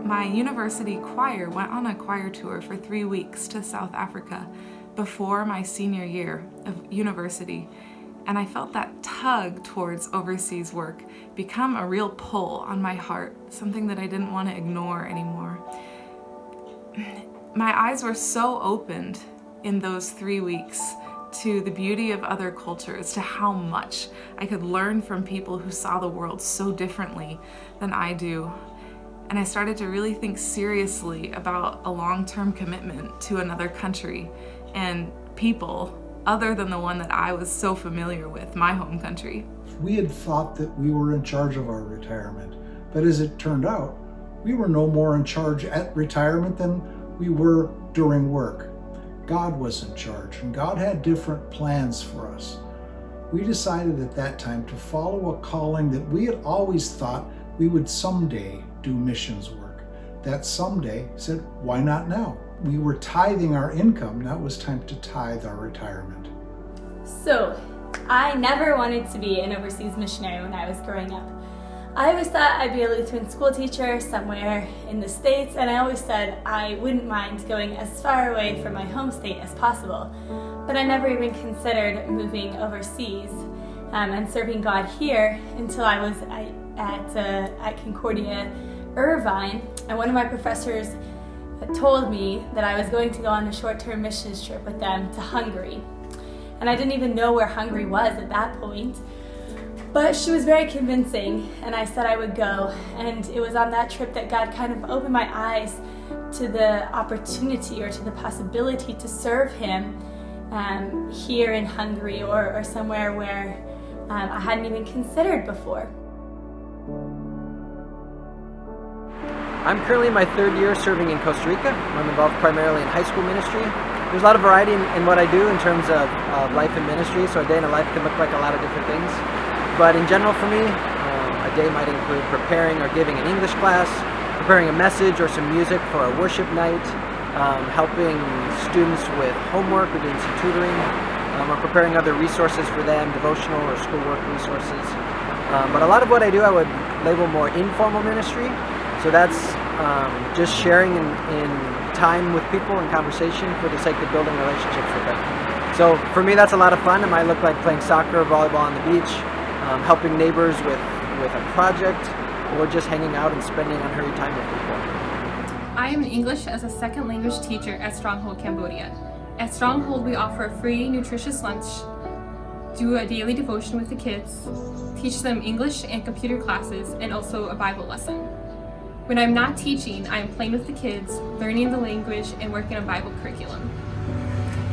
My university choir went on a choir tour for 3 weeks to South Africa before my senior year of university, and I felt that tug towards overseas work become a real pull on my heart, something that I didn't want to ignore anymore. My eyes were so opened in those 3 weeks to the beauty of other cultures, to how much I could learn from people who saw the world so differently than I do. And I started to really think seriously about a long-term commitment to another country and people other than the one that I was so familiar with, my home country. We had thought that we were in charge of our retirement, but as it turned out, we were no more in charge at retirement than we were during work. God was in charge, and God had different plans for us. We decided at that time to follow a calling that we had always thought we would someday do missions work. That someday said, why not now? We were tithing our income, now it was time to tithe our retirement. So, I never wanted to be an overseas missionary when I was growing up. I always thought I'd be a Lutheran school teacher somewhere in the States, and I always said I wouldn't mind going as far away from my home state as possible. But I never even considered moving overseas and serving God here until I was at Concordia Irvine, and one of my professors told me that I was going to go on a short-term missions trip with them to Hungary. And I didn't even know where Hungary was at that point. But she was very convincing, and I said I would go. And it was on that trip that God kind of opened my eyes to the opportunity or to the possibility to serve Him here in Hungary or somewhere where I hadn't even considered before. I'm currently in my third year serving in Costa Rica. I'm involved primarily in high school ministry. There's a lot of variety in what I do in terms of life and ministry, so a day in a life can look like a lot of different things. But in general for me, a day might include preparing or giving an English class, preparing a message or some music for a worship night, helping students with homework or doing some tutoring, or preparing other resources for them, devotional or schoolwork resources. But a lot of what I do I would label more informal ministry. So that's just sharing in time with people and conversation for the sake of building relationships with them. So for me that's a lot of fun. It might look like playing soccer or volleyball on the beach, helping neighbors with a project, or just hanging out and spending unhurried time with people. I am an English as a second language teacher at Stronghold, Cambodia. At Stronghold we offer a free nutritious lunch, do a daily devotion with the kids, teach them English and computer classes, and also a Bible lesson. When I'm not teaching, I am playing with the kids, learning the language, and working on Bible curriculum.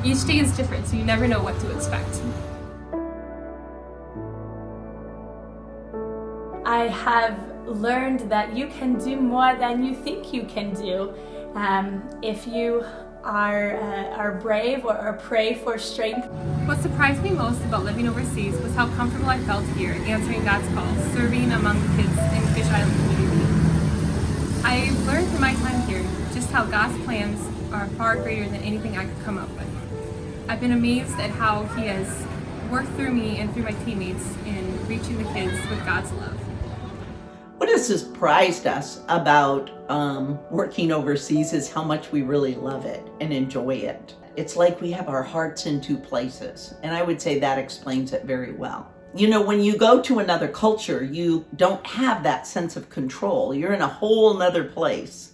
Each day is different, so you never know what to expect. I have learned that you can do more than you think you can do if you are brave or pray for strength. What surprised me most about living overseas was how comfortable I felt here answering God's call, serving among the kids in the Fish Island community. I've learned through my time here just how God's plans are far greater than anything I could come up with. I've been amazed at how He has worked through me and through my teammates in reaching the kids with God's love. What has surprised us about working overseas is how much we really love it and enjoy it. It's like we have our hearts in two places, and I would say that explains it very well. You know, when you go to another culture, you don't have that sense of control. You're in a whole nother place.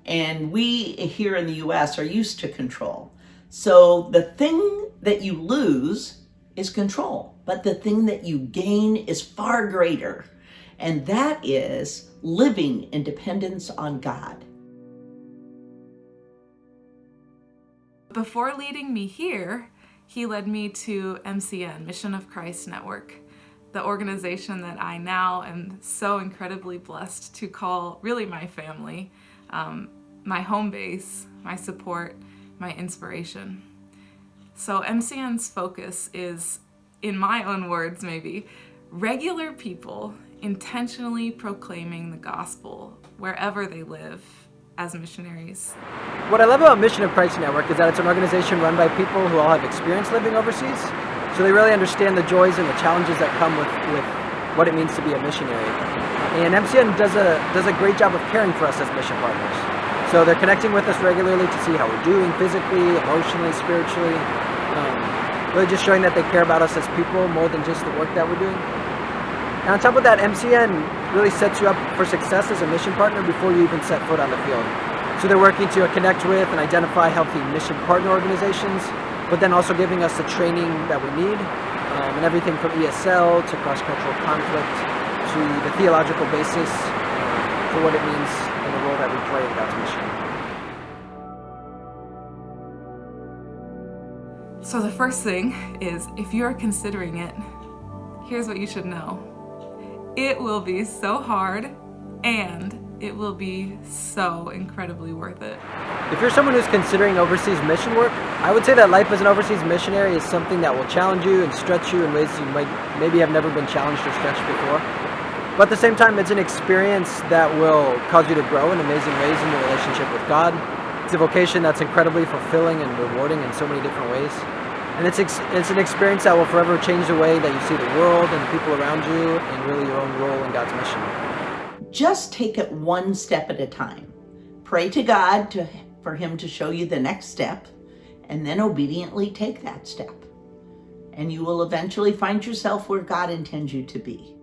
And we here in the US are used to control. So the thing that you lose is control, but the thing that you gain is far greater. And that is living in dependence on God. Before leading me here, He led me to MCN, Mission of Christ Network, the organization that I now am so incredibly blessed to call really my family, my home base, my support, my inspiration. So MCN's focus is, in my own words maybe, regular people intentionally proclaiming the gospel wherever they live as missionaries. What I love about Mission of Christ Network is that it's an organization run by people who all have experience living overseas, so they really understand the joys and the challenges that come with what it means to be a missionary. And MCN does a great job of caring for us as mission partners. So they're connecting with us regularly to see how we're doing physically, emotionally, spiritually. Really just showing that they care about us as people more than just the work that we're doing. And on top of that, MCN really sets you up for success as a mission partner before you even set foot on the field. So they're working to connect with and identify healthy mission partner organizations, but then also giving us the training that we need, and everything from ESL to cross-cultural conflict to the theological basis for what it means and the role that we play in God's mission. So the first thing is, if you are considering it, here's what you should know. It will be so hard, and it will be so incredibly worth it. If you're someone who's considering overseas mission work, I would say that life as an overseas missionary is something that will challenge you and stretch you in ways you might maybe have never been challenged or stretched before. But at the same time, it's an experience that will cause you to grow in amazing ways in your relationship with God. It's a vocation that's incredibly fulfilling and rewarding in so many different ways. And it's an experience that will forever change the way that you see the world and the people around you and really your own role in God's mission. Just take it one step at a time. Pray to God for Him to show you the next step, and then obediently take that step. And you will eventually find yourself where God intends you to be.